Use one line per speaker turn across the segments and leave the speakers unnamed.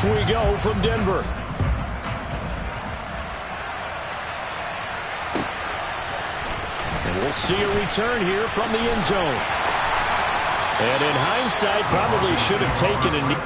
Off we go from Denver. And we'll see a return here from the end zone. And in hindsight, probably should have taken a knee.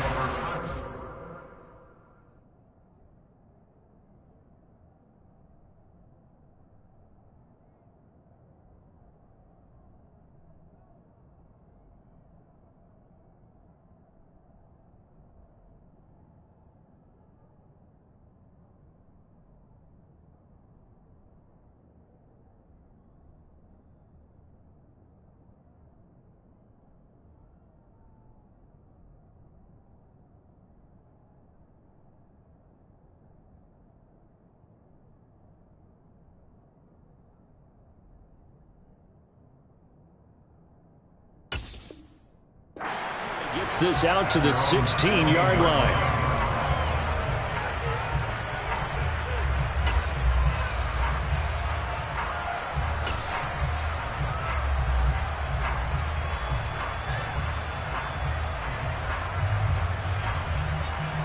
Gets this out to the 16-yard line.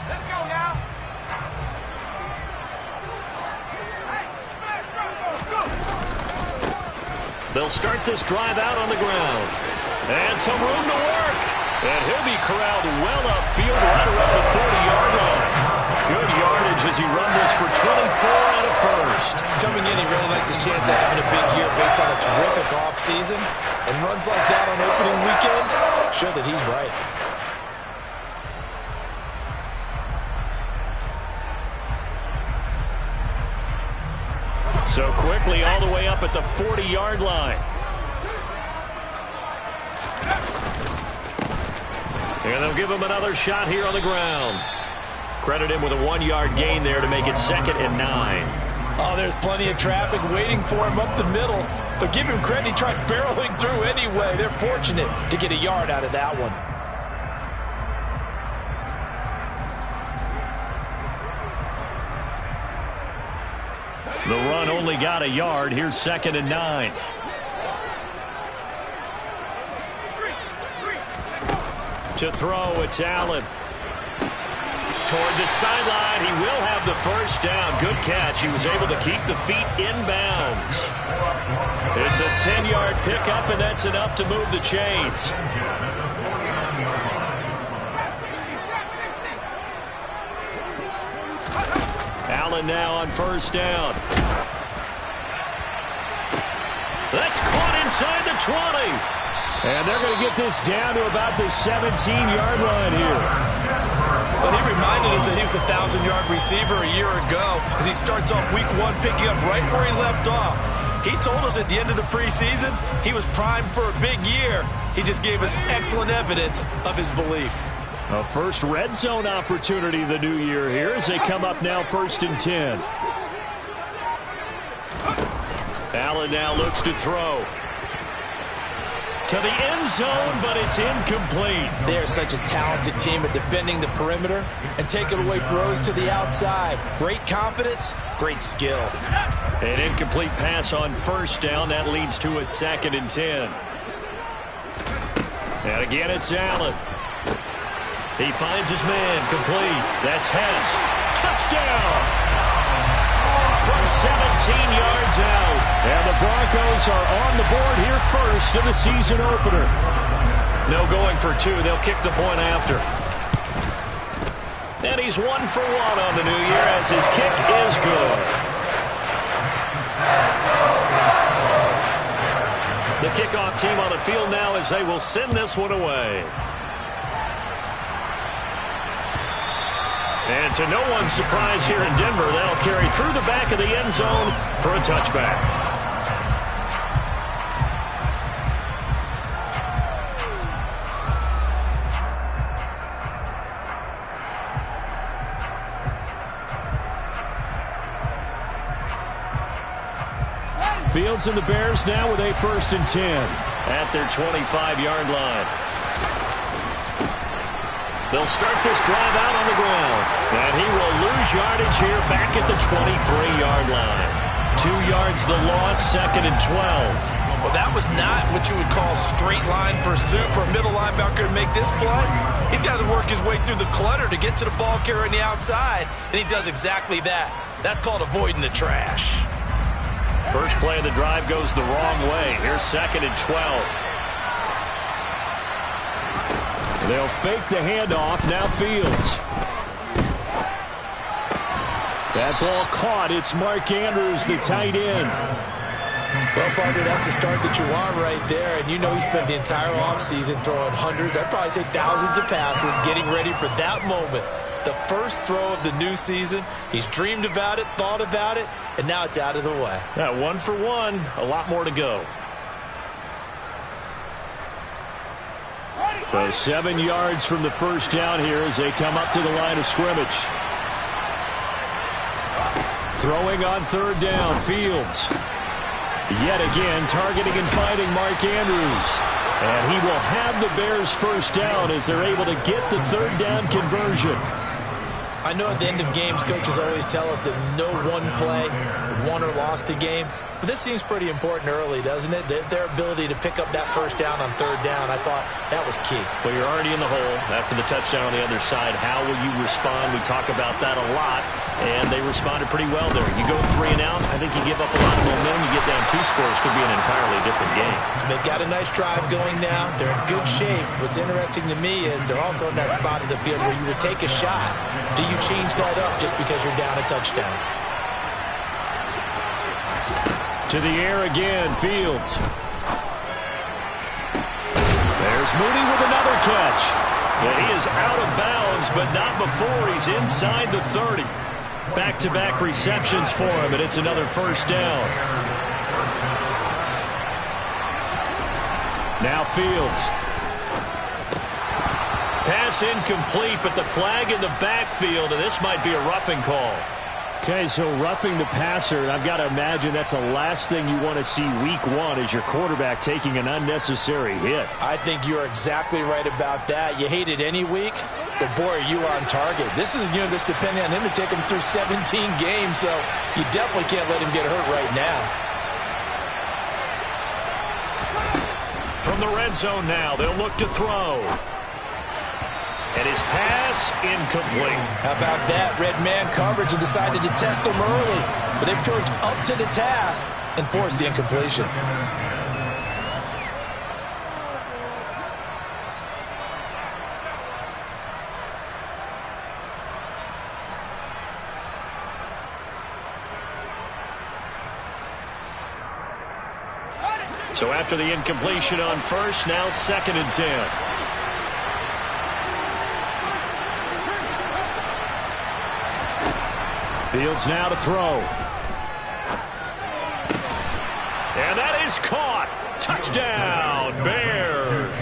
Let's go now.
They'll start this drive out on the ground. And some room to work. And he'll be corralled well upfield right around the 40-yard line. Good yardage as he rumbles for 24 and a first.
Coming in, he really liked his chance of having a big year based on a terrific offseason. And runs like that on opening weekend show that he's right.
So quickly all the way up at the 40-yard line. And they'll give him another shot here on the ground. Credit him with a 1-yard gain there to make it 2nd and 9.
Oh, there's plenty of traffic waiting for him up the middle. But give him credit, he tried barreling through anyway. They're fortunate to get a yard out of that one.
The run only got a yard. Here's 2nd and 9. To throw, it's Allen. Toward the sideline, he will have the first down. Good catch. He was able to keep the feet in bounds. It's a 10-yard pickup, and that's enough to move the chains. Allen now on first down. That's caught inside the 20. And they're going to get this down to about the 17-yard line here.
Well, he reminded us that he was a 1,000-yard receiver a year ago as he starts off week 1 picking up right where he left off. He told us at the end of the preseason he was primed for a big year. He just gave us excellent evidence of his belief.
A first red zone opportunity the new year here as they come up now 1st and 10. Allen now looks to throw. To the end zone, but it's incomplete.
They're such a talented team at defending the perimeter and taking away throws to the outside. Great confidence, great skill.
An incomplete pass on first down. That leads to a 2nd and 10. And again, it's Allen. He finds his man complete. That's Hess. Touchdown! From 17 yards out. And the Broncos are on the board here first in the season opener. No going for 2. They'll kick the point after. And he's 1 for 1 on the new year as his kick is good. The kickoff team on the field now as they will send this one away. And to no one's surprise here in Denver, they'll carry through the back of the end zone for a touchback. Fields and the Bears now with a 1st and 10 at their 25-yard line. They'll start this drive out on the ground. And he will lose yardage here back at the 23-yard line. 2 yards the loss, 2nd and 12.
Well, that was not what you would call straight line pursuit for a middle linebacker to make this play. He's got to work his way through the clutter to get to the ball carrier on the outside, and he does exactly that. That's called avoiding the trash.
First play of the drive goes the wrong way. Here's 2nd and 12. They'll fake the handoff. Now Fields. That ball caught. It's Mark Andrews, the tight end.
Well, partner, that's the start that you want right there. And you know he spent the entire offseason throwing hundreds, I'd probably say thousands of passes, getting ready for that moment. The first throw of the new season. He's dreamed about it, thought about it, and now it's out of the way.
That 1 for 1. A lot more to go. So 7 yards from the first down here as they come up to the line of scrimmage. Throwing on 3rd down, Fields. Yet again, targeting and finding Mark Andrews. And he will have the Bears first down as they're able to get the 3rd down conversion.
I know at the end of games, coaches always tell us that no one play won or lost a game. But this seems pretty important early, doesn't it? Their ability to pick up that first down on 3rd down, I thought that was key.
Well, you're already in the hole after the touchdown on the other side. How will you respond? We talk about that a lot, and they responded pretty well there. You go 3 and out, I think you give up a lot of momentum. You get down 2 scores, could be an entirely different game.
So they've got a nice drive going now. They're in good shape. What's interesting to me is they're also in that spot of the field where you would take a shot. Do you change that up just because you're down a touchdown?
To the air again, Fields. There's Mooney with another catch. And he is out of bounds, but not before he's inside the 30. Back-to-back receptions for him, and it's another first down. Now Fields. Pass incomplete, but the flag in the backfield, and this might be a roughing call. Okay, so roughing the passer, I've got to imagine that's the last thing you want to see week 1 as your quarterback taking an unnecessary hit.
I think you're exactly right about that. You hate it any week, but boy, are you on target. This is, this depending on him to take him through 17 games, so you definitely can't let him get hurt right now.
From the red zone now, they'll look to throw. And his pass incomplete.
How about that? Red man coverage and decided to test him early. But they've turned up to the task and forced the incompletion.
So after the incompletion on first, now 2nd and 10. Fields now to throw. And that is caught. Touchdown, Bears.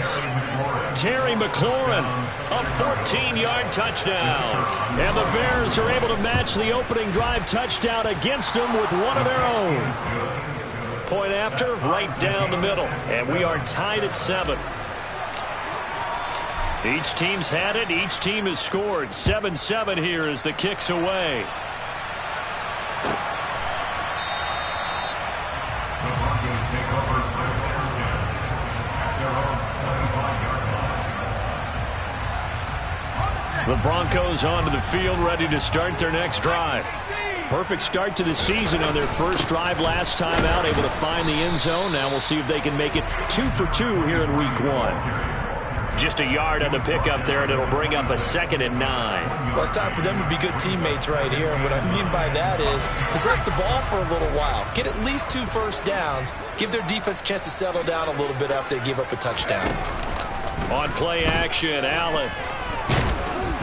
Terry McLaurin, a 14-yard touchdown. And the Bears are able to match the opening drive touchdown against them with one of their own. Point after, right down the middle. And we are tied at 7. Each team's had it. Each team has scored. 7-7 here as the kick's away. The Broncos onto the field, ready to start their next drive. Perfect start to the season on their first drive last time out, able to find the end zone. Now we'll see if they can make it 2 for 2 here in week 1. Just a yard on the pickup there, and it'll bring up a 2nd and 9.
Well, it's time for them to be good teammates right here. And what I mean by that is possess the ball for a little while. Get at least 2 first downs. Give their defense a chance to settle down a little bit after they give up a touchdown.
On play action, Allen.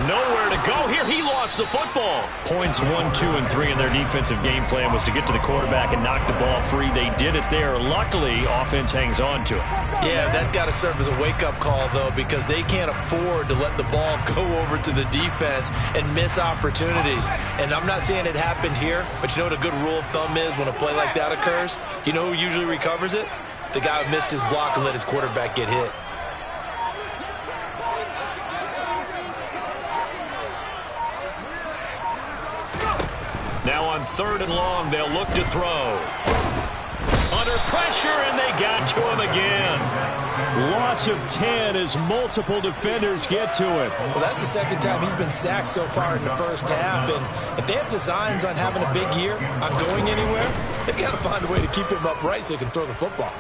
Nowhere to go here. He lost the football. Points 1, 2, and 3 in their defensive game plan was to get to the quarterback and knock the ball free. They did it there. Luckily, offense hangs on to it.
Yeah, that's got to serve as a wake-up call, though, because they can't afford to let the ball go over to the defense and miss opportunities. And I'm not saying it happened here, but you know what a good rule of thumb is when a play like that occurs? You know who usually recovers it? The guy who missed his block and let his quarterback get hit.
Now on 3rd and long, they'll look to throw. Under pressure, and they got to him again. Loss of 10 as multiple defenders get to him.
Well, that's the second time he's been sacked so far in the first half. And if they have designs on having a big year, on going anywhere, they've got to find a way to keep him upright so he can throw the football.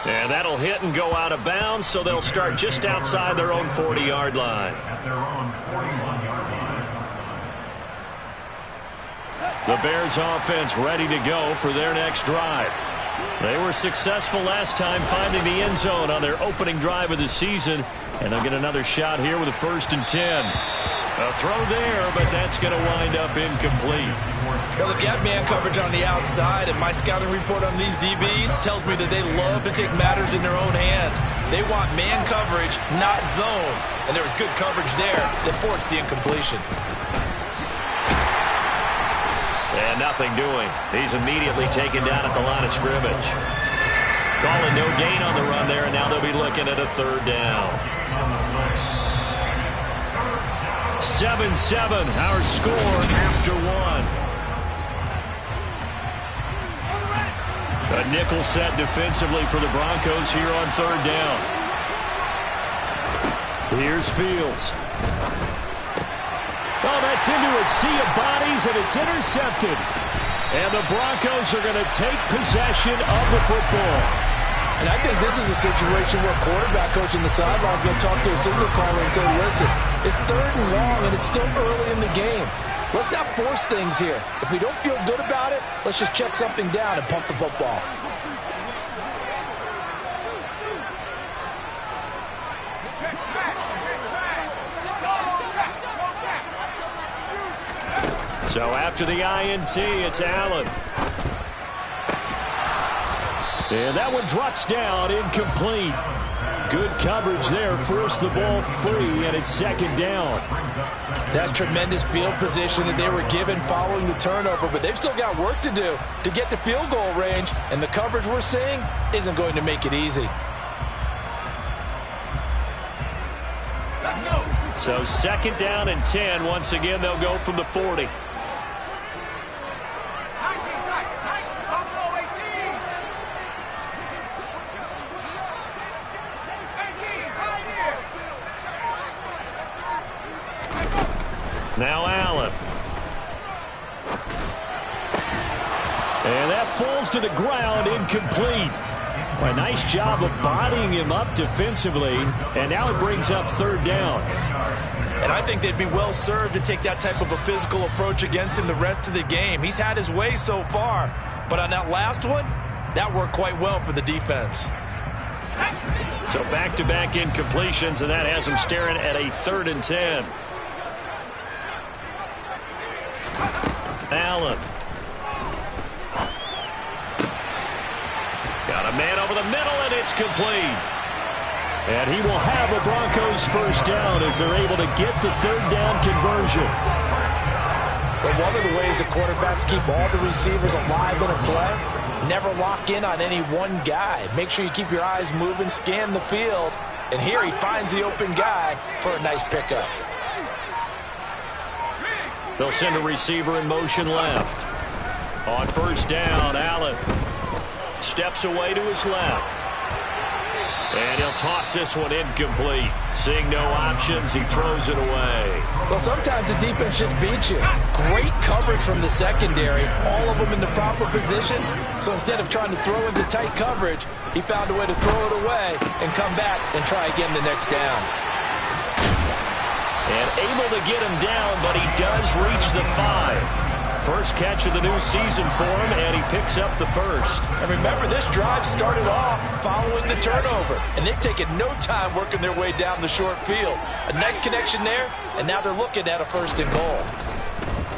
And that'll hit and go out of bounds, so they'll start just outside their own 40-yard line. The Bears offense ready to go for their next drive. They were successful last time finding the end zone on their opening drive of the season, and they'll get another shot here with a 1st and 10. A throw there, but that's going to wind up incomplete.
Well, they've got man coverage on the outside, and my scouting report on these DBs tells me that they love to take matters in their own hands. They want man coverage, not zone, and there was good coverage there that forced the incompletion.
And nothing doing. He's immediately taken down at the line of scrimmage. Calling no gain on the run there, and now they'll be looking at a 3rd down. 7-7, our score after 1. A nickel set defensively for the Broncos here on 3rd down. Here's Fields. Oh, that's into a sea of bodies, and it's intercepted. And the Broncos are going to take possession of the football.
And I think this is a situation where quarterback coach in the sideline is going to talk to a signal caller and say, listen, it's 3rd and long, and it's still early in the game. Let's not force things here. If we don't feel good about it, let's just check something down and pump the football.
So after the INT, it's Allen. And that one drops down, incomplete. Good coverage there, forced the ball free, and it's 2nd down.
That's tremendous field position that they were given following the turnover, but they've still got work to do to get to field goal range, and the coverage we're seeing isn't going to make it easy.
So 2nd down and 10. Once again, they'll go from the 40. Now Allen. And that falls to the ground, incomplete. A nice job of bodying him up defensively, and now it brings up 3rd down.
And I think they'd be well served to take that type of a physical approach against him the rest of the game. He's had his way so far, but on that last one, that worked quite well for the defense.
So back-to-back incompletions, and that has him staring at a 3rd and 10. Allen. Got a man over the middle, and it's complete. And he will have a Broncos 1st down as they're able to get the 3rd down conversion.
But one of the ways that quarterbacks keep all the receivers alive in a play, never lock in on any one guy. Make sure you keep your eyes moving, scan the field, and here he finds the open guy for a nice pickup.
They'll send a receiver in motion left. On 1st down, Allen steps away to his left. And he'll toss this one incomplete. Seeing no options, he throws it away.
Well, sometimes the defense just beats you. Great coverage from the secondary, all of them in the proper position. So instead of trying to throw into tight coverage, he found a way to throw it away and come back and try again the next down.
And able to get him down, but he does reach the 5. First catch of the new season for him, and he picks up the 1st.
And remember, this drive started off following the turnover, and they've taken no time working their way down the short field. A nice connection there, and now they're looking at a 1st and goal.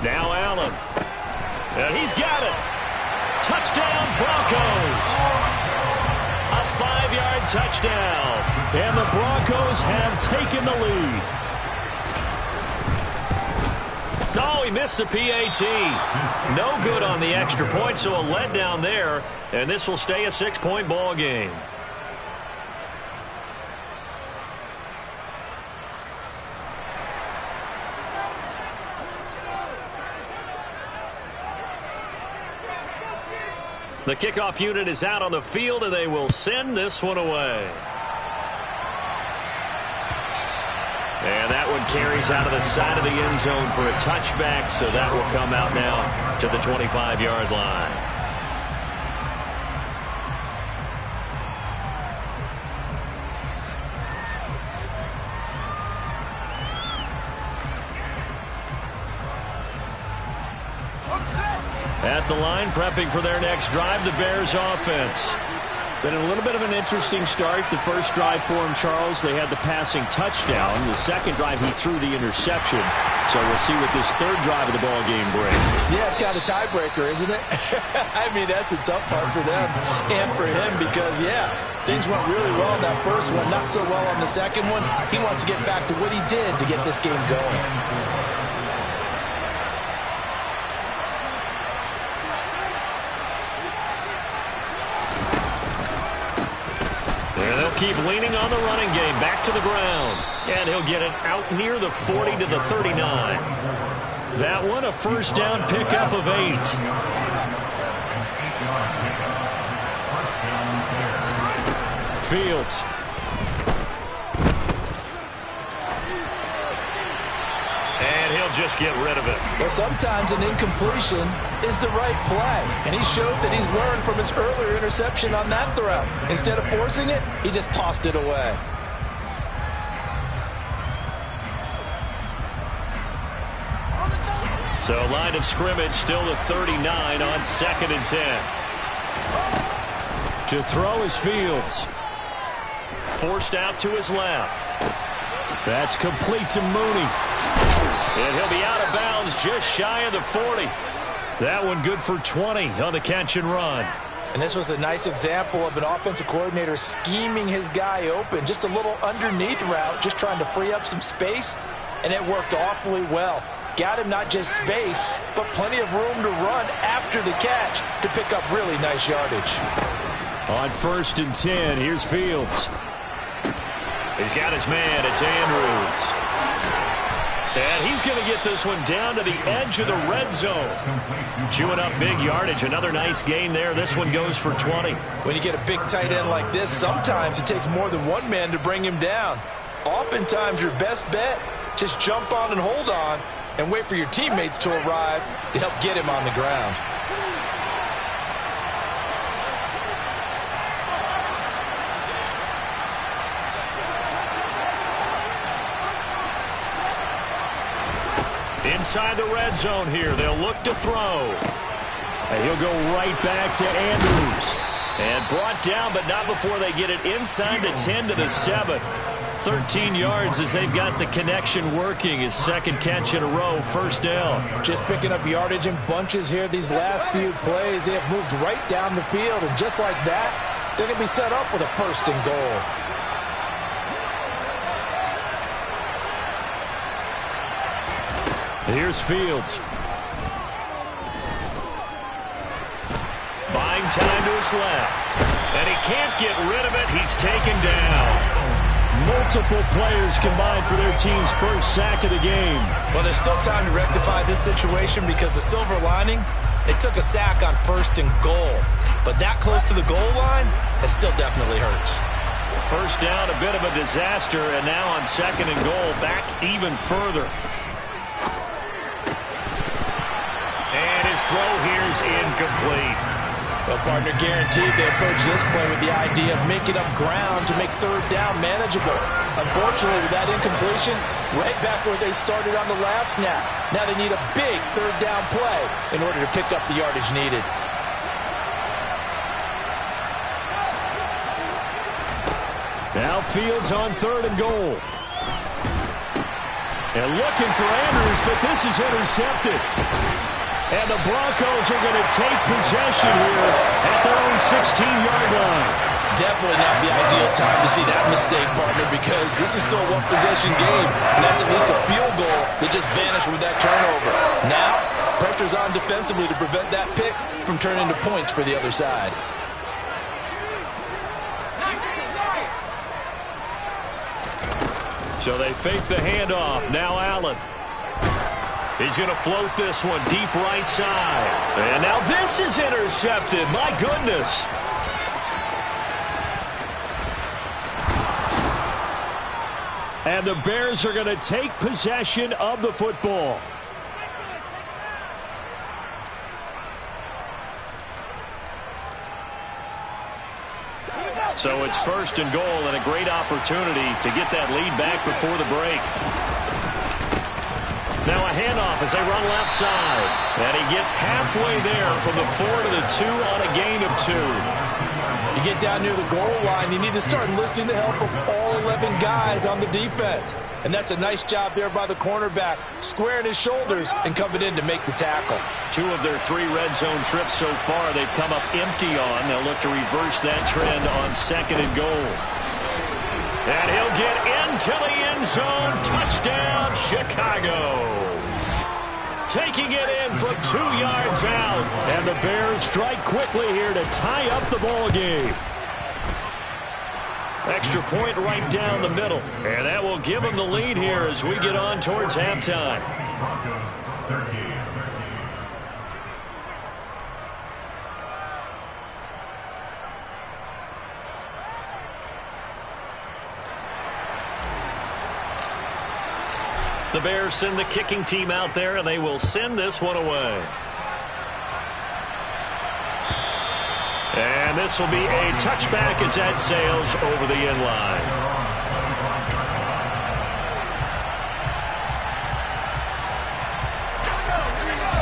Now Allen. And he's got it. Touchdown, Broncos. A 5-yard touchdown. And the Broncos have taken the lead. No, he missed the PAT. No good on the extra point, so a letdown there. And this will stay a 6-point ball game. The kickoff unit is out on the field, and they will send this one away. And that one carries out of the side of the end zone for a touchback, so that will come out now to the 25-yard line. At the line, prepping for their next drive, the Bears offense.
Been a little bit of an interesting start. The first drive for him, Charles, they had the passing touchdown. The second drive, he threw the interception. So we'll see what this third drive of the ball game brings.
Yeah, it's kind of a tiebreaker, isn't it? I mean, that's a tough part for them and for him because, yeah, things went really well in that first one, not so well on the second one. He wants to get back to what he did to get this game going.
Keep leaning on the running game, back to the ground. And he'll get it out near the 40 to the 39. That one, a first down pickup of 8. Fields. And he'll just get rid of it.
Well, sometimes an incompletion is the right play. And he showed that he's learned from his earlier interception on that throw. Instead of forcing it, he just tossed it away.
So line of scrimmage still the 39 on 2nd and 10. To throw is Fields. Forced out to his left. That's complete to Mooney. And he'll be out of bounds just shy of the 40. That one good for 20 on the catch and run.
And this was a nice example of an offensive coordinator scheming his guy open. Just a little underneath route, just trying to free up some space. And it worked awfully well. Got him not just space, but plenty of room to run after the catch to pick up really nice yardage.
On 1st and 10, here's Fields. He's got his man. It's Andrews. And he's going to get this one down to the edge of the red zone. Chewing up big yardage. Another nice gain there. This one goes for 20.
When you get a big tight end like this, sometimes it takes more than one man to bring him down. Oftentimes, your best bet, just jump on and hold on and wait for your teammates to arrive to help get him on the ground.
Inside the red zone here, they'll look to throw. And he'll go right back to Andrews. And brought down, but not before they get it inside the 10 to the 7. 13 yards as they've got the connection working. His second catch in a row, first down.
Just picking up yardage in bunches here these last few plays. They have moved right down the field, and just like that, they're going to be set up with a first and goal.
Here's Fields. Buying time to his left. And he can't get rid of it. He's taken down. Multiple players combined for their team's first sack of the game.
Well, there's still time to rectify this situation because the silver lining, they took a sack on 1st and goal. But that close to the goal line, it still definitely hurts.
First down, a bit of a disaster. And now on 2nd and goal, back even further. His throw here is incomplete.
Well, partner, guaranteed they approach this play with the idea of making up ground to make 3rd down manageable. Unfortunately, with that incompletion, right back where they started on the last snap. Now they need a big 3rd down play in order to pick up the yardage needed.
Now Fields on 3rd and goal. And looking for Andrews, but this is intercepted. And the Broncos are going to take possession here at their own 16-yard line.
Definitely not the ideal time to see that mistake, partner, because this is still a one-possession game, and that's at least a field goal that just vanished with that turnover. Now, pressure's on defensively to prevent that pick from turning into points for the other side.
So they fake the handoff. Now Allen. He's going to float this one deep right side. And now this is intercepted. My goodness. And the Bears are going to take possession of the football. So it's 1st and goal and a great opportunity to get that lead back before the break. Now a handoff as they run left side. And he gets halfway there from the 4 to the 2 on a gain of 2.
You get down near the goal line, you need to start enlisting the help of all 11 guys on the defense. And that's a nice job there by the cornerback, squaring his shoulders and coming in to make the tackle.
2 of their 3 red zone trips so far they've come up empty on. They'll look to reverse that trend on 2nd and goal. And he'll get into the end zone. Touchdown, Chicago. Taking it in from 2 yards out. And the Bears strike quickly here to tie up the ball game. Extra point right down the middle. And that will give them the lead here as we get on towards halftime. The Bears send the kicking team out there, and they will send this one away. And this will be a touchback as that sails over the end line.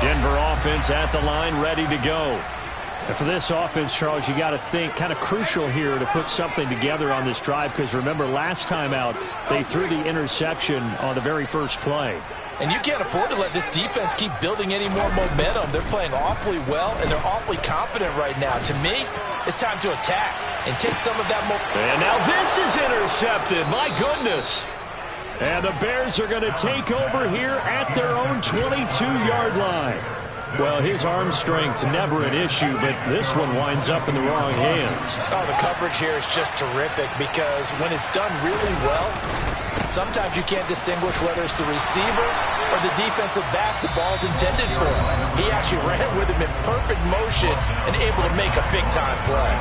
Denver offense at the line, ready to go.
And for this offense, Charles, you got to think kind of crucial here to put something together on this drive, because remember last time out they threw the interception on the very first play.
And you can't afford to let this defense keep building any more momentum. They're playing awfully well, and they're awfully confident right now. To me, it's time to attack and take some of that momentum.
And now this is intercepted. My goodness. And the Bears are going to take over here at their own 22-yard line. Well, his arm strength never an issue, but this one winds up in the wrong hands.
Oh, the coverage here is just terrific, because when it's done really well, sometimes you can't distinguish whether it's the receiver or the defensive back the ball's intended for. He actually ran with him in perfect motion and able to make a big-time play.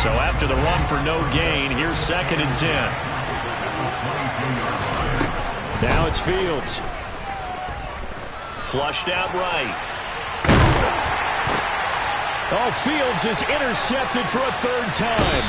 So after the run for no gain, here's 2nd and 10. Now it's Fields. Flushed out right. Oh, Fields is intercepted for a 3rd time.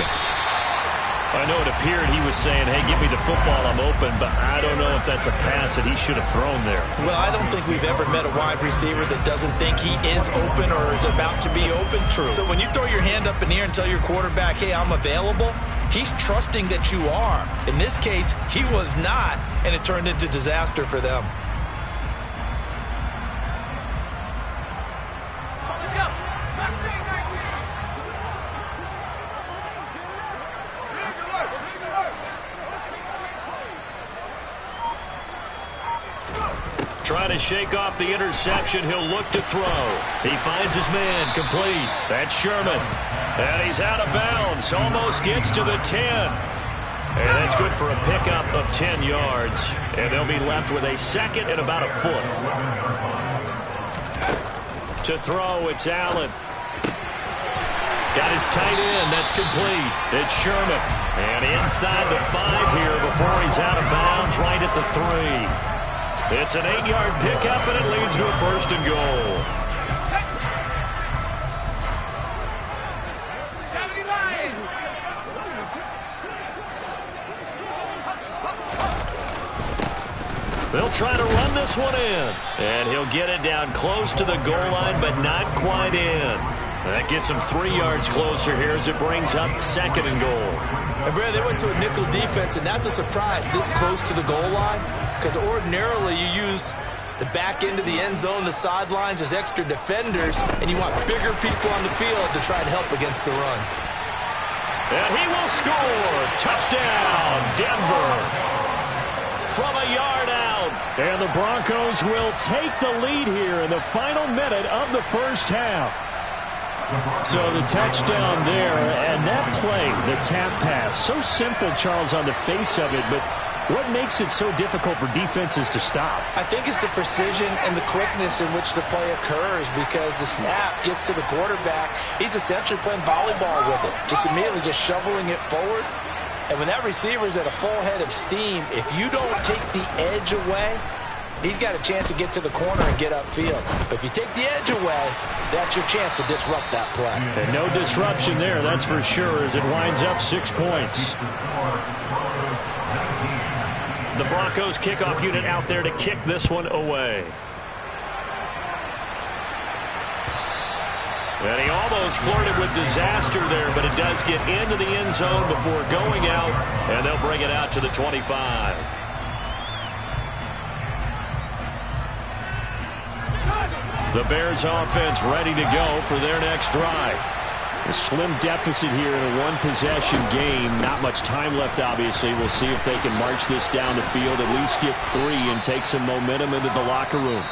I know it appeared he was saying, hey, give me the football, I'm open, but I don't know if that's a pass that he should have thrown there.
Well, I don't think we've ever met a wide receiver that doesn't think he is open or is about to be open. True. So when you throw your hand up in the air and tell your quarterback, hey, I'm available, he's trusting that you are. In this case, he was not, and it turned into disaster for them.
Trying to shake off the interception. He'll look to throw. He finds his man complete. That's Sherman. And he's out of bounds. Almost gets to the 10. And that's good for a pickup of 10 yards. And they'll be left with a 2nd and about a foot. To throw, it's Allen. Got his tight end. That's complete. It's Sherman. And inside the 5 here before he's out of bounds, right at the 3. It's an 8-yard pickup, and it leads to a 1st and goal. They'll try to run this one in. And he'll get it down close to the goal line, but not quite in. That gets him 3 yards closer here as it brings up 2nd and goal.
And Brad, they went to a nickel defense, and that's a surprise this close to the goal line, because ordinarily you use the back end of the end zone, the sidelines as extra defenders, and you want bigger people on the field to try and help against the run.
And he will score. Touchdown, Denver. From a yard out.
And the Broncos will take the lead here in the final minute of the first half. So the touchdown there, and that play, the tap pass, so simple, Charles, on the face of it, but What makes it so difficult for defenses to stop?
I think it's the precision and the quickness in which the play occurs, because the snap gets to the quarterback. He's essentially playing volleyball with it, just immediately just shoveling it forward. And when that receiver is at a full head of steam, if you don't take the edge away, he's got a chance to get to the corner and get upfield. But if you take the edge away, that's your chance to disrupt that play.
And no disruption there, that's for sure, as it winds up 6 points.
The Broncos kickoff unit out there to kick this one away. And he almost flirted with disaster there, but it does get into the end zone before going out, and they'll bring it out to the 25. The Bears offense ready to go for their next drive. A slim deficit here in a one-possession game. Not much time left, obviously. We'll see if they can march this down the field, at least get 3, and take some momentum into the locker room.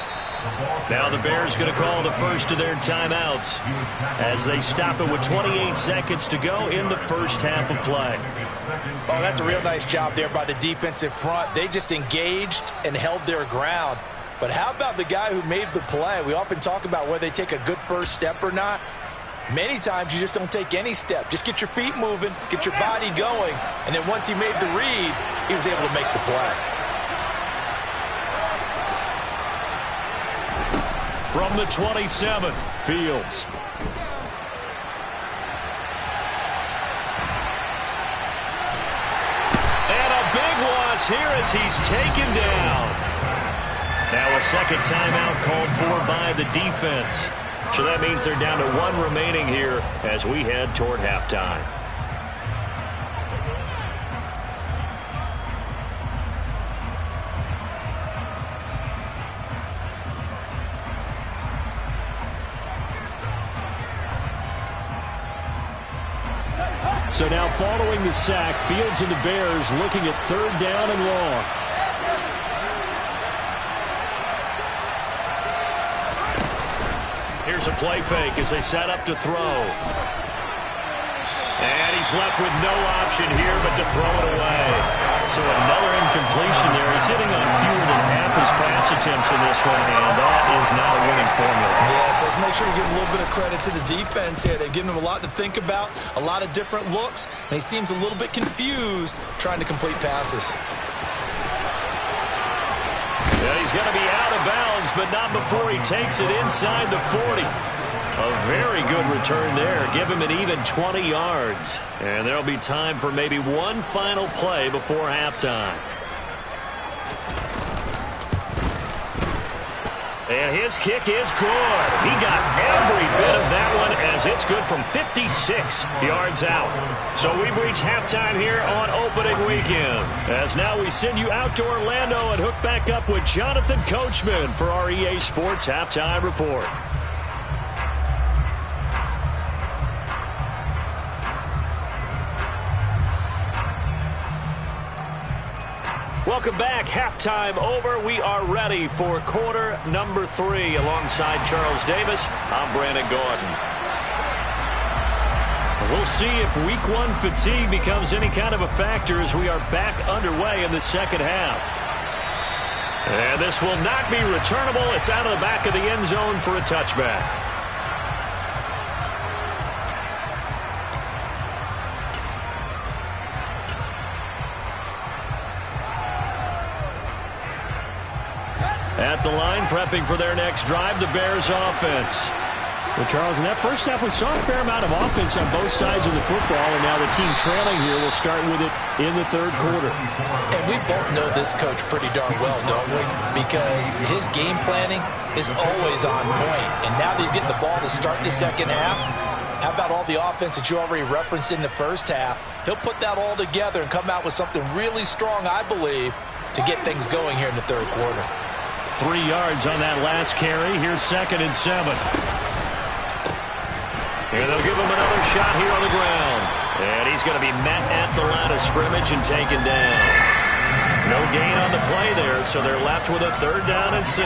Now the Bears going to call the first of their timeouts as they stop it with 28 seconds to go in the first half of play.
Oh, that's a real nice job there by the defensive front. They just engaged and held their ground. But how about the guy who made the play? We often talk about whether they take a good first step or not. Many times you just don't take any step. Just get your feet moving, get your body going, and then once he made the read, he was able to make the play.
From the 27, Fields. And a big loss here as he's taken down. Now a second timeout called for by the defense. So that means they're down to 1 remaining here as we head toward halftime.
So now following the sack, Fields and the Bears looking at 3rd down and long.
Here's a play fake as they set up to throw. And he's left with no option here but to throw it away. So another incompletion there. He's hitting on fewer than half his pass attempts in this one, and that is not a winning formula.
Yes, let's make sure we give a little bit of credit to the defense here. They've given him a lot to think about, a lot of different looks, and he seems a little bit confused trying to complete passes.
Yeah, he's going to be out of bounds, but not before he takes it inside the 40. A very good return there. Give him an even 20 yards. And there'll be time for maybe one final play before halftime. And his kick is good. He got every bit of that one as it's good from 56 yards out. So we've reached halftime here on opening weekend. As now we send you out to Orlando and hook back up with Jonathan Coachman for our EA Sports Halftime Report. Welcome back. Halftime over. We are ready for quarter number 3. Alongside Charles Davis, I'm Brandon Gordon. We'll see if week 1 fatigue becomes any kind of a factor as we are back underway in the second half. And this will not be returnable. It's out of the back of the end zone for a touchback. At the line, prepping for their next drive, the Bears offense.
Well, Charles, in that first half, we saw a fair amount of offense on both sides of the football, and now the team trailing here will start with it in the third quarter.
And we both know this coach pretty darn well, don't we? Because his game planning is always on point. And now that he's getting the ball to start the second half, how about all the offense that you already referenced in the first half? He'll put that all together and come out with something really strong, I believe, to get things going here in the third quarter.
3 yards on that last carry. Here's 2nd and 7. And they'll give him another shot here on the ground. And he's going to be met at the line of scrimmage and taken down. No gain on the play there, so they're left with a 3rd down and 6.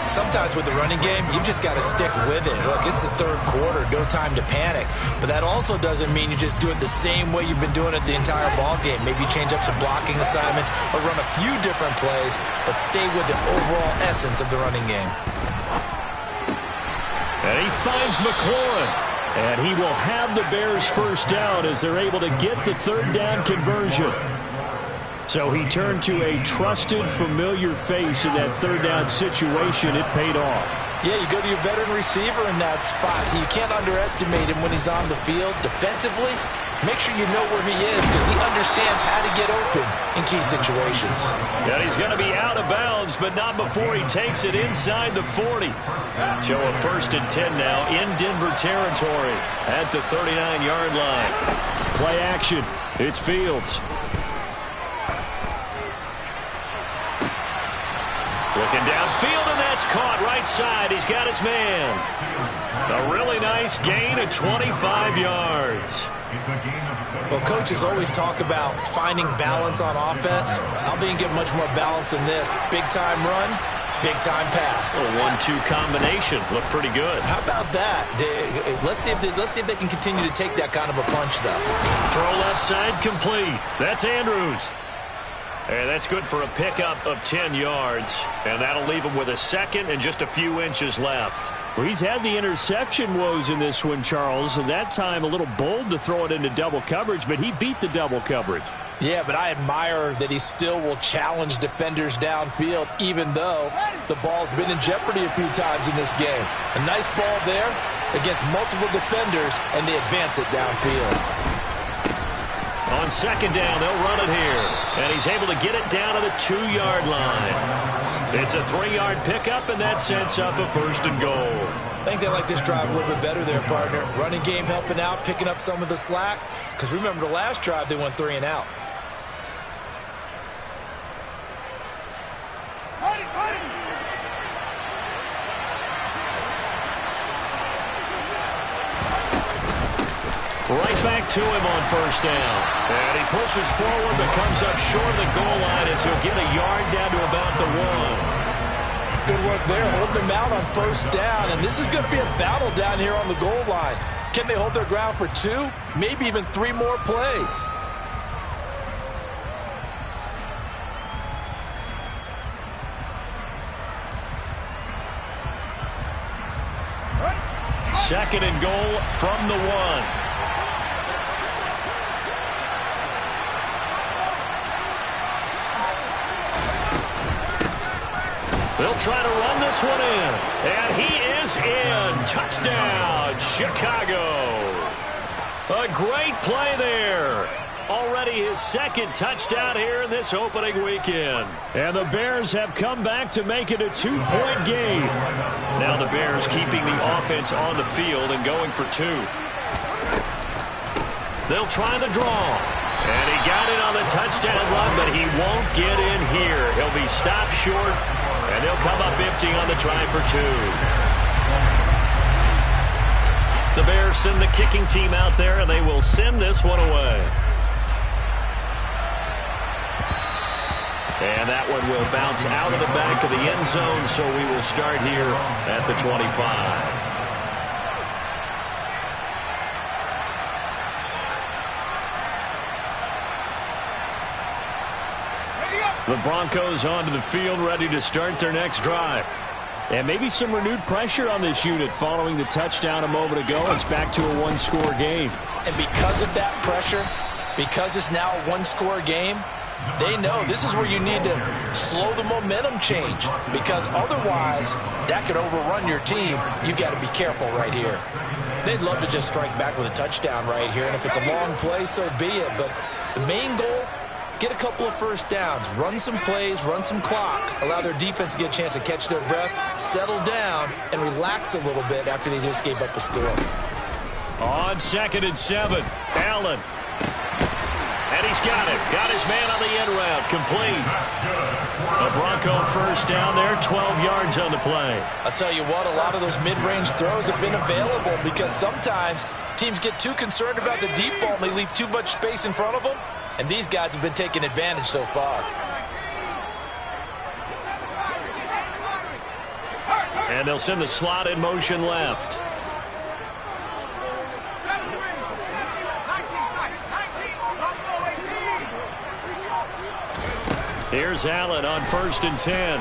Sometimes with the running game, you've just got to stick with it. Look, it's the 3rd quarter, no time to panic. But that also doesn't mean you just do it the same way you've been doing it the entire ball game. Maybe change up some blocking assignments or run a few different plays, but stay with the overall essence of the running game.
And he finds McLaurin. And he will have the Bears 1st down as they're able to get the 3rd down conversion. So he turned to a trusted, familiar face in that 3rd down situation. It paid off.
Yeah, you go to your veteran receiver in that spot, so you can't underestimate him when he's on the field. Defensively, make sure you know where he is because he understands how to get open in key situations.
And he's going to be out of bounds, but not before he takes it inside the 40. So a 1st and 10 now in Denver territory at the 39-yard line.
Play action. It's Fields.
Looking downfield, and that's caught right side. He's got his man. A really nice gain of 25 yards.
Well, coaches always talk about finding balance on offense. I don't think you get much more balance than this. Big-time run, big-time pass.
A 1-2 combination. Looked pretty good.
How about that? Let's see if they can continue to take that kind of a punch, though.
Throw left side complete. That's Andrews. And that's good for a pickup of 10 yards. And that'll leave him with a 2nd and just a few inches left.
Well, he's had the interception woes in this one, Charles, and that time a little bold to throw it into double coverage, but he beat the double coverage.
Yeah, but I admire that he still will challenge defenders downfield, even though the ball's been in jeopardy a few times in this game. A nice ball there against multiple defenders, and they advance it downfield.
On 2nd down, they'll run it here. And he's able to get it down to the 2-yard line. It's a 3-yard pickup, and that sets up a 1st and goal.
I think they like this drive a little bit better there, partner. Running game helping out, picking up some of the slack. Because remember the last drive, they went 3 and out.
Right back to him on 1st down. And he pushes forward but comes up short of the goal line as he'll get a yard down to about the 1.
Good work there, holding them out on 1st down. And this is going to be a battle down here on the goal line. Can they hold their ground for 2, maybe even 3 more plays?
Second and goal from the 1. They'll try to run this one in. And he is in. Touchdown, Chicago. A great play there. Already his 2nd touchdown here in this opening weekend.
And the Bears have come back to make it a 2-point game.
Now the Bears keeping the offense on the field and going for 2. They'll try the draw. And he got it on the touchdown run, but he won't get in here. He'll be stopped short, and they'll come up empty on the try for 2. The Bears send the kicking team out there, and they will send this one away. And that one will bounce out of the back of the end zone, so we will start here at the 25.
The Broncos onto the field, ready to start their next drive. And maybe some renewed pressure on this unit following the touchdown a moment ago. It's back to a 1-score game.
And because of that pressure, because it's now a 1-score game, they know this is where you need to slow the momentum change. Because otherwise, that could overrun your team. You've got to be careful right here. They'd love to just strike back with a touchdown right here. And if it's a long play, so be it. But the main goal, get a couple of 1st downs, run some plays, run some clock, allow their defense to get a chance to catch their breath, settle down, and relax a little bit after they just gave up a score.
On 2nd and 7, Allen. And he's got it. Got his man on the end route. Complete. A Bronco 1st down there, 12 yards on the play.
I'll tell you what, a lot of those mid-range throws have been available because sometimes teams get too concerned about the deep ball and they leave too much space in front of them. And these guys have been taking advantage so far.
And they'll send the slot in motion left. Here's Allen on 1st and 10.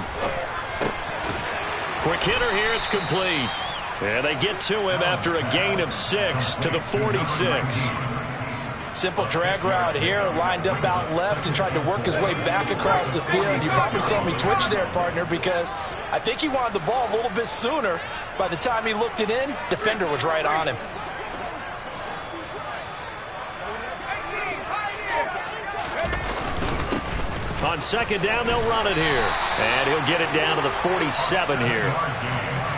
Quick hitter here. It's complete. And they get to him after a gain of 6 to the 46.
Simple drag route here, lined up out left and tried to work his way back across the field. You probably saw me twitch there, partner, because I think he wanted the ball a little bit sooner. By the time he looked it in, defender was right on him.
On 2nd down, they'll run it here. And he'll get it down to the 47 here.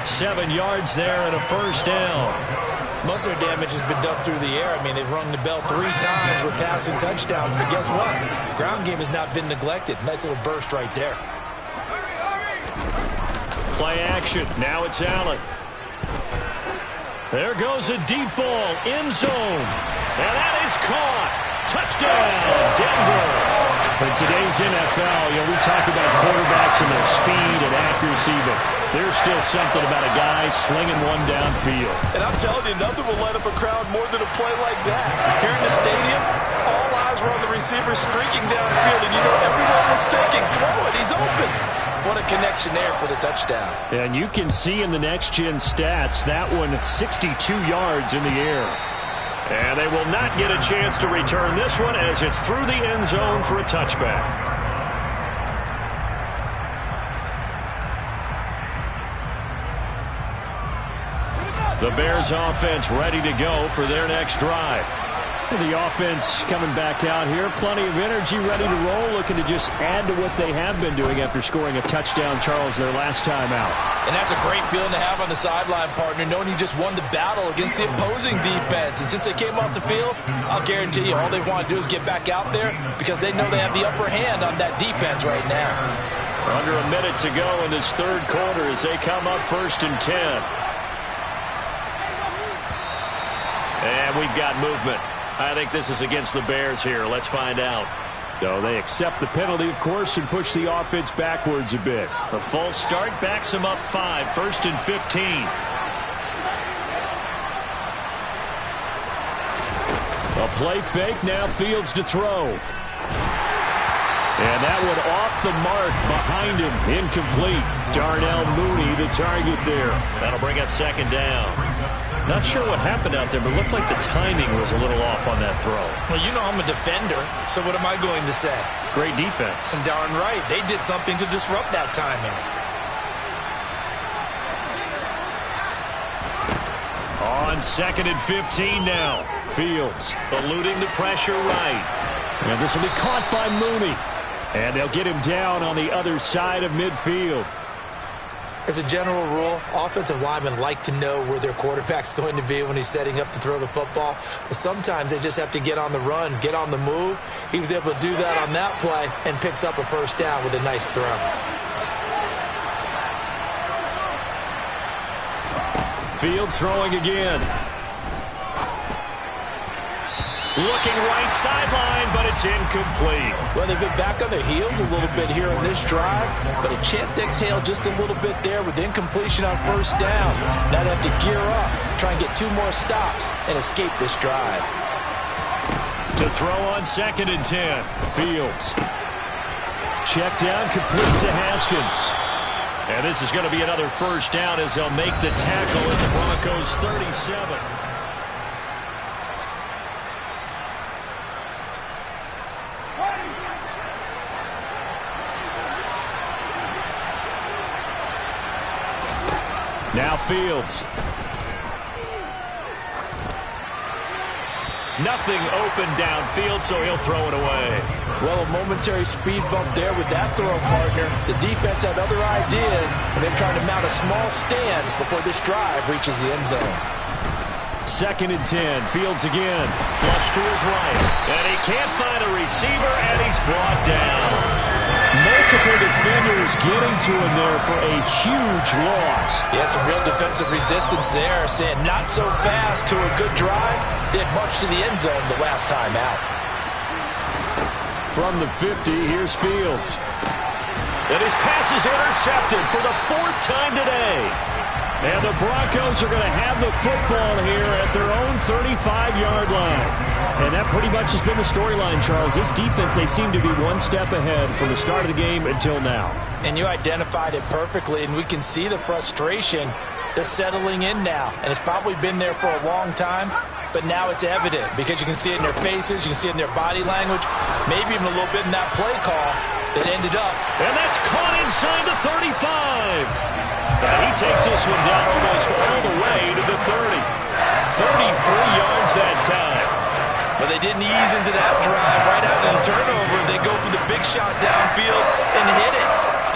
7 yards there and a 1st down.
Most of their damage has been done through the air. I mean, they've rung the bell 3 times with passing touchdowns. But guess what? Ground game has not been neglected. Nice little burst right there.
Play action. Now it's Allen. There goes a deep ball. End zone. And that is caught. Touchdown, Denver.
In today's NFL, we talk about quarterbacks and their speed and accuracy, but there's still something about a guy slinging one downfield.
And I'm telling you, nothing will light up a crowd more than a play like that. Here in the stadium, all eyes were on the receiver streaking downfield, and everyone was thinking, throw it, he's open.
What a connection there for the touchdown.
And you can see in the next-gen stats, that one at 62 yards in the air.
And they will not get a chance to return this one as it's through the end zone for a touchback. The Bears offense ready to go for their next drive.
The offense coming back out here. Plenty of energy, ready to roll, looking to just add to what they have been doing after scoring a touchdown, Charles, their last time out.
And that's a great feeling to have on the sideline, partner, knowing you just won the battle against the opposing defense. And since they came off the field, I'll guarantee you all they want to do is get back out there because they know they have the upper hand on that defense right now.
Under a minute to go in this 3rd quarter as they come up 1st and 10. And we've got movement. I think this is against the Bears here. Let's find out.
So they accept the penalty, of course, and push the offense backwards a bit.
The false start backs them up 5, 1st and 15.
A play fake, now Fields to throw. And that one off the mark behind him, incomplete. Darnell Mooney, the target there.
That'll bring up 2nd down. Not sure what happened out there, but it looked like the timing was a little off on that throw.
Well, you know I'm a defender, so what am I going to say?
Great defense.
And darn right, they did something to disrupt that timing.
On 2nd and 15 now.
Fields
eluding the pressure right.
And this will be caught by Mooney. And they'll get him down on the other side of midfield.
As a general rule, offensive linemen like to know where their quarterback's going to be when he's setting up to throw the football. But sometimes they just have to get on the run, get on the move. He was able to do that on that play and picks up a 1st down with a nice throw.
Fields throwing again.
Looking right sideline, but it's incomplete.
Well, they've been back on their heels a little bit here on this drive, but a chance to exhale just a little bit there with incompletion on 1st down. Now they have to gear up, try and get 2 more stops, and escape this drive.
To throw on 2nd and 10.
Fields. Check down, complete to Haskins.
And this is going to be another 1st down as they'll make the tackle at the Broncos' 37.
Now Fields.
Nothing open downfield, so he'll throw it away.
Well, a momentary speed bump there with that throw, partner. The defense had other ideas, and they're trying to mount a small stand before this drive reaches the end zone.
2nd and 10. Fields again.
Flush to his right. And he can't find a receiver, and he's brought down.
Multiple defenders getting to him there for a huge loss.
Yeah, some real defensive resistance there, saying not so fast to a good drive. They had marched to the end zone the last time out.
From the 50, here's Fields.
And his pass is intercepted for the 4th time today.
And the Broncos are going to have the football here at their own 35-yard line. And that pretty much has been the storyline, Charles. This defense, they seem to be one step ahead from the start of the game until now.
And you identified it perfectly, and we can see the frustration that's settling in now. And it's probably been there for a long time, but now it's evident because you can see it in their faces, you can see it in their body language, maybe even a little bit in that play call that ended up.
And that's caught inside the 35. And he takes this one down almost all the way to the 30. 33 yards that time.
But they didn't ease into that drive right out of the turnover. They go for the big shot downfield and hit it.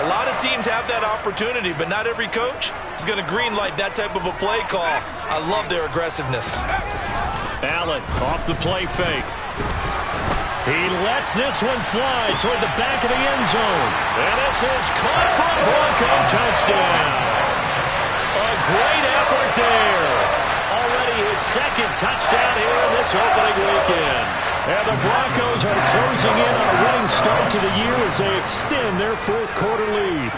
A lot of teams have that opportunity, but not every coach is going to green light that type of a play call. I love their aggressiveness.
Allen off the play fake. He lets this one fly toward the back of the end zone. And this is caught for a Bronco touchdown. A great effort there. Already his second touchdown here in this opening weekend. And the Broncos are closing in on a winning start to the year as they extend their fourth quarter lead.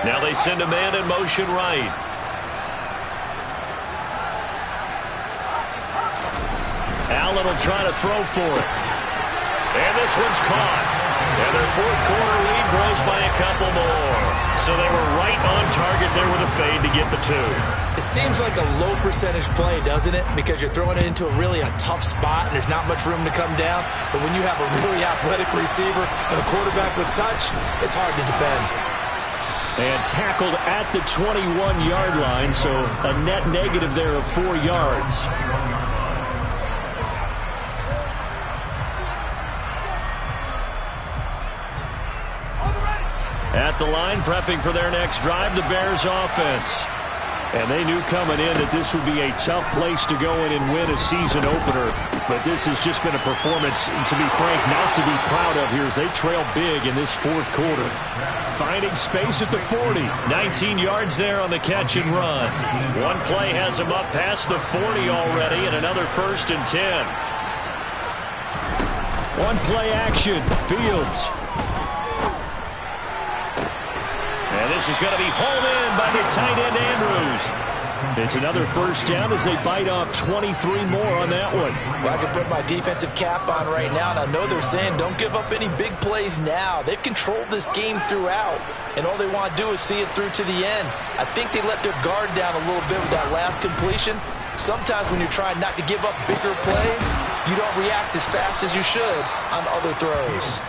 Now they send a man in motion right. Allen will try to throw for it. And this one's caught. And their fourth quarter lead grows by a couple more. So they were right on target there with a fade to get the two.
It seems like a low percentage play, doesn't it? Because you're throwing it into a tough spot and there's not much room to come down. But when you have a really athletic receiver and a quarterback with touch, it's hard to defend.
And tackled at the 21-yard line, so a net negative there of 4 yards.
At the line, prepping for their next drive, the Bears offense.
And they knew coming in that this would be a tough place to go in and win a season opener. But this has just been a performance, to be frank, not to be proud of here as they trail big in this fourth quarter. Finding space at the 40.
19 yards there on the catch and run. One play has him up past the 40 already, and another 1st and 10.
One play action. Fields.
And this is going to be hauled in by the tight end, Andrews.
It's another first down as they bite off 23 more on that one.
Well, I can put my defensive cap on right now, and I know they're saying don't give up any big plays now. They've controlled this game throughout, and all they want to do is see it through to the end. I think they let their guard down a little bit with that last completion. Sometimes when you're trying not to give up bigger plays, you don't react as fast as you should on other throws.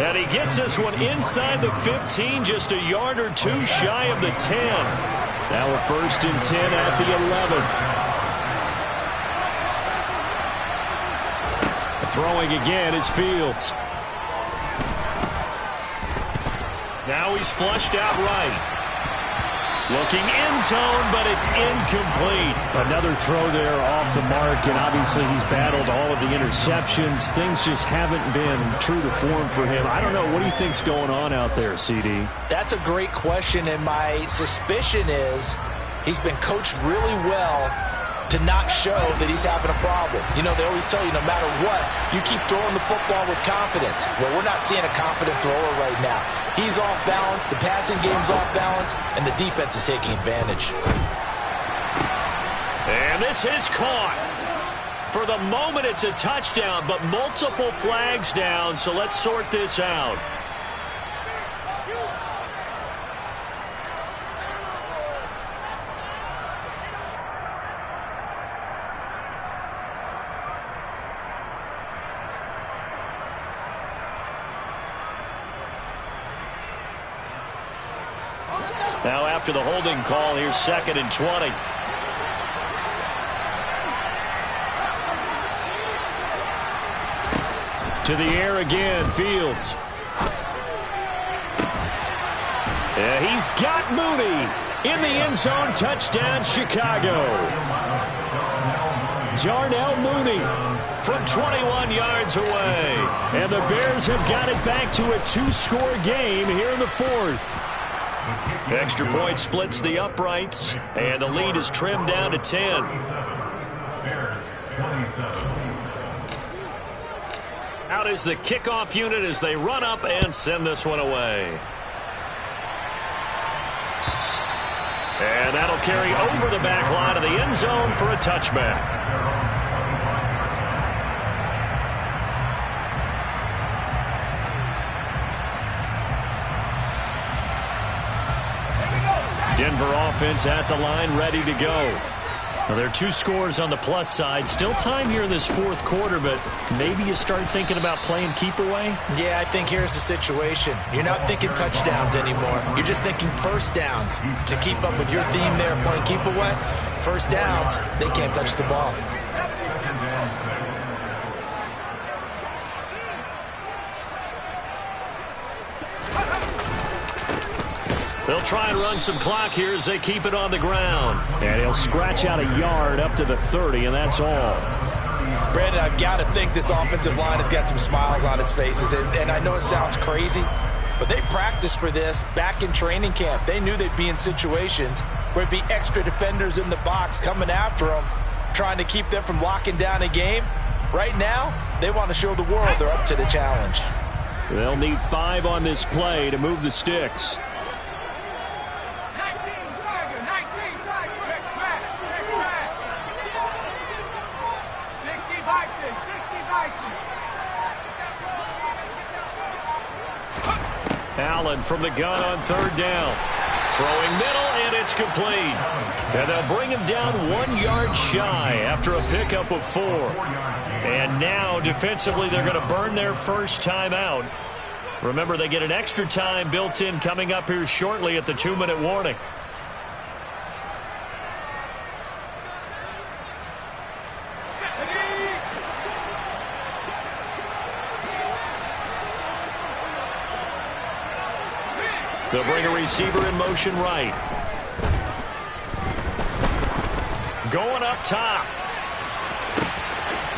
And he gets this one inside the 15, just a yard or two shy of the 10.
Now a 1st and 10 at the 11. Throwing again is Fields.
Now he's flushed out right. Looking end zone, but it's incomplete.
Another throw there off the mark, and obviously he's battled all of the interceptions. Things just haven't been true to form for him. I don't know. What do you think's going on out there, CD?
That's a great question, and my suspicion is he's been coached really well to not show that he's having a problem. You know, they always tell you no matter what, you keep throwing the football with confidence. Well, we're not seeing a confident thrower right now. He's off balance, the passing game's off balance, and the defense is taking advantage.
And this is caught. For the moment, it's a touchdown, but multiple flags down, so let's sort this out. Now after the holding call, here's 2nd and 20.
To the air again, Fields.
Yeah, he's got Mooney in the end zone. Touchdown, Chicago.
Darnell Mooney
from 21 yards away.
And the Bears have got it back to a 2-score game here in the fourth.
Extra point splits the uprights, and the lead is trimmed down to 10. Out is the kickoff unit as they run up and send this one away.
And that'll carry over the back line of the end zone for a touchback. Denver offense at the line, ready to go. Now, there are 2 scores on the plus side. Still time here in this fourth quarter, but maybe you start thinking about playing keep away?
Yeah, I think here's the situation. You're not thinking touchdowns anymore. You're just thinking first downs. To keep up with your theme there, playing keep away, first downs, they can't touch the ball.
They'll try and run some clock here as they keep it on the ground. And he'll scratch out a yard up to the 30, and that's all.
Brandon, I've got to think this offensive line has got some smiles on its faces. And I know it sounds crazy, but they practiced for this back in training camp. They knew they'd be in situations where it'd be extra defenders in the box coming after them, trying to keep them from locking down a game. Right now, they want to show the world they're up to the challenge.
They'll need 5 on this play to move the sticks. Allen from the gun on third down. Throwing middle, and it's complete. And they'll bring him down 1 yard shy after a pickup of 4. And now, defensively, they're going to burn their first timeout. Remember, they get an extra time built in coming up here shortly at the 2-minute warning. They'll bring a receiver in motion right. Going up top.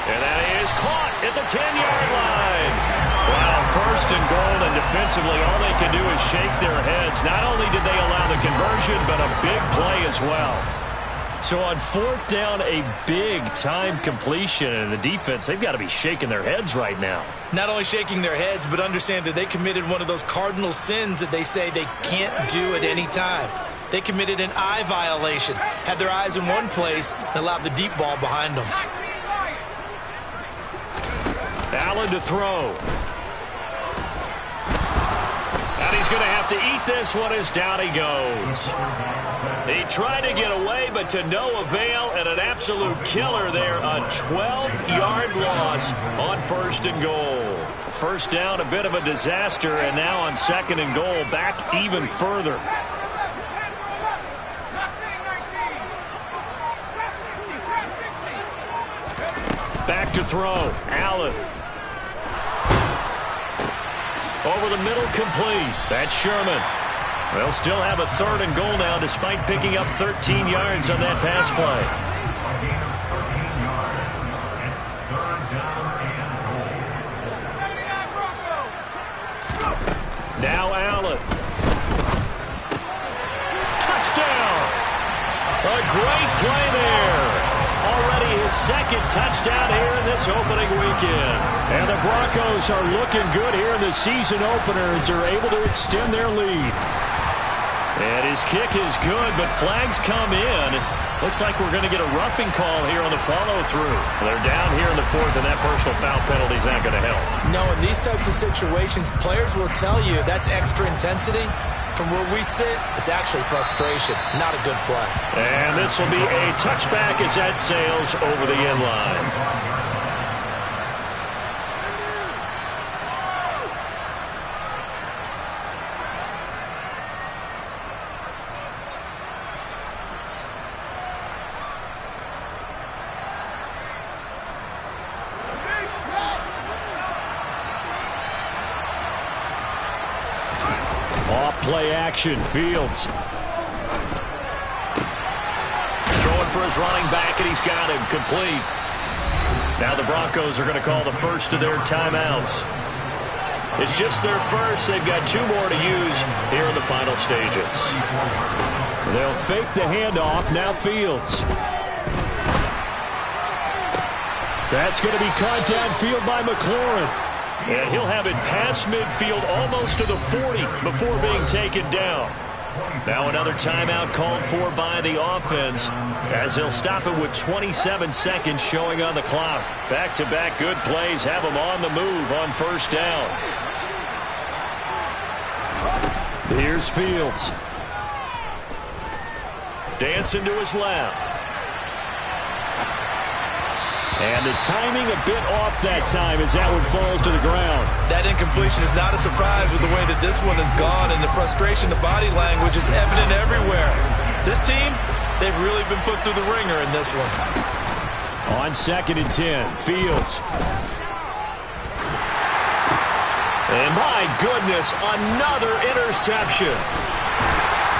And that is caught at the 10-yard line. Wow, first and goal, and defensively all they can do is shake their heads. Not only did they allow the conversion, but a big play as well. So on fourth down, a big-time completion, and the defense, they've got to be shaking their heads right now.
Not only shaking their heads, but understand that they committed one of those cardinal sins that they say they can't do at any time. They committed an eye violation, had their eyes in one place, and allowed the deep ball behind them.
Allen to throw. And he's going to have to eat this one as down he goes. He tried to get away, but to no avail, and an absolute killer there. A 12-yard loss on first and goal. First down, a bit of a disaster, and now on second and goal, back even further. Back to throw. Allen. Over the middle, complete. That's Sherman. They'll still have a third and goal now despite picking up 13 yards on that pass play. Now Allen. Touchdown! A great play there. Already his second touchdown here in this opening weekend. And the Broncos are looking good here in the season opener as they're able to extend their lead. And his kick is good, but flags come in. Looks like we're going to get a roughing call here on the follow-through. They're down here in the fourth, and that personal foul penalty is not going to help.
No, in these types of situations, players will tell you that's extra intensity. From where we sit, it's actually frustration, not a good play.
And this will be a touchback as that sails over the end line. Play action, Fields. Throwing for his running back, and he's got him complete. Now the Broncos are going to call the first of their timeouts. It's just their first. They've got 2 more to use here in the final stages. They'll fake the handoff. Now Fields. That's going to be caught downfield by McLaurin. And he'll have it past midfield almost to the 40 before being taken down.
Now another timeout called for by the offense as he'll stop it with 27 seconds showing on the clock. Back-to-back good plays have him on the move on first down. Here's Fields. Dancing to his left. And the timing a bit off that time as that one falls to the ground.
That incompletion is not a surprise with the way that this one has gone, and the frustration, the body language is evident everywhere. This team, they've really been put through the ringer in this one.
On 2nd and 10, Fields.
And my goodness, another interception.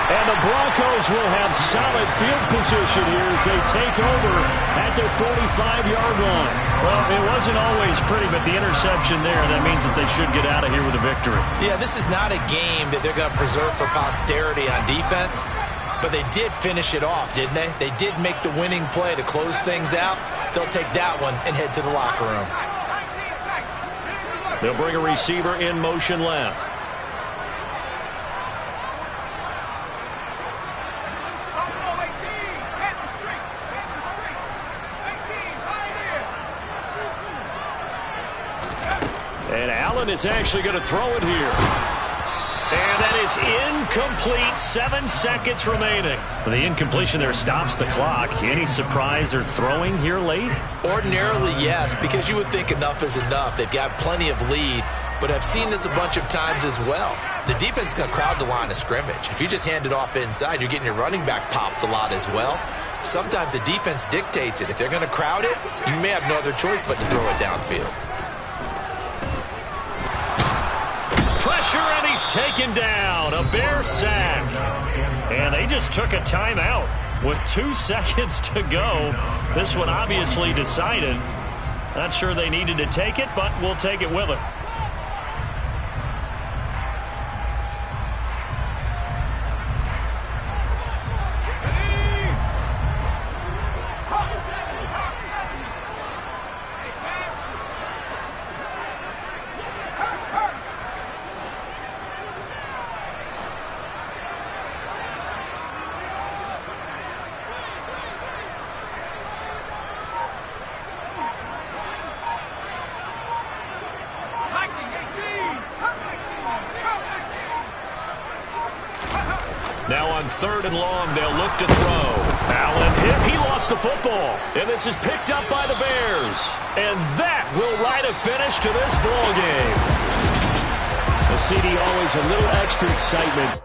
And the Broncos will have solid field position here as they take over at their 45-yard line. Well, it wasn't always pretty, but the interception there, that means that they should get out of here with a victory.
Yeah, this is not a game that they're going to preserve for posterity on defense, but they did finish it off, didn't they? They did make the winning play to close things out. They'll take that one and head to the locker room.
They'll bring a receiver in motion left. And Allen is actually going to throw it here. And that is incomplete. 7 seconds remaining.
Well, the incompletion there stops the clock. Any surprise they're throwing here late?
Ordinarily, yes, because you would think enough is enough. They've got plenty of lead, but I've seen this a bunch of times as well. The defense is going to crowd the line of scrimmage. If you just hand it off inside, you're getting your running back popped a lot as well. Sometimes the defense dictates it. If they're going to crowd it, you may have no other choice but to throw it downfield.
Pressure, and he's taken down. A Bear sack. And they just took a timeout with 2 seconds to go. This one obviously decided. Not sure they needed to take it, but we'll take it with them. Now on 3rd and long, they'll look to throw. Allen hit. He lost the football. And this is picked up by the Bears. And that will write a finish to this ball game.
The CD always a little extra excitement